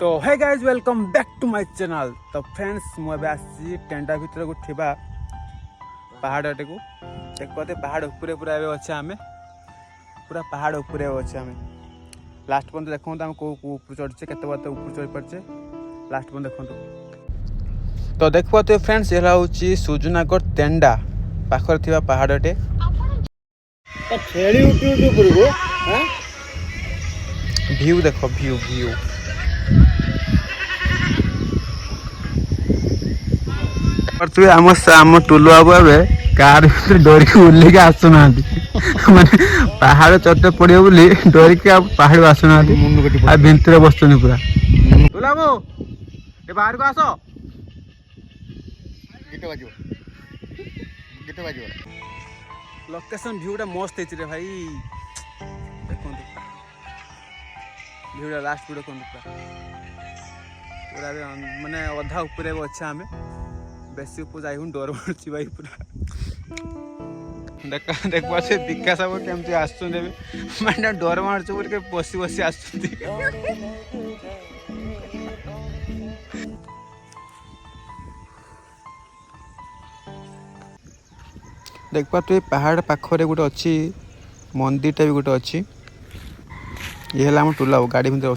तो hey guys welcome back to my channel. तो friends मुझे आसी टेंटा भितर को थिबा पहाड़टे को देखते पहाड़ उपरे पूरा अच्छे आम पूरा पहाड़ उपरे अच्छे आम लास्ट पर्यंत देखो आम कौ ऊपर चढ़चे के ऊपर चढ़ी पार्चे लास्ट पर्यंत देखो। तो देख पाते फ्रेंड्स ये हूँ सुजुनागढ़ तेंडा पाखर थिबा पहाड़टे व्यू देखो व्यू व्यू तु आम टुलु बाबू ए कार डरिक ओल्लिक आसुना माने पहाड़ चढ़ते पड़े बोली डरिक पहाड़ आसुना भितर बसुनी पूरा टुलु बाबू ए बाहर को आस लोकेशन व्यूटा मस्त है रे भाई देखो व्यूटा लास्ट वीडियो कौन पूरा माने अधा ऊपर अच्छे आम बेसी ऊपर जाई डर मार्ची भाई पूरा देख पासे दिखा सब केमती आसुन मैंने डर मार्च बोल बसी बसी आस देख पा तु पहाड़ पाखरे गोटे अच्छी मंदिरटा भी गोटे अच्छी ये है टुला गाड़ी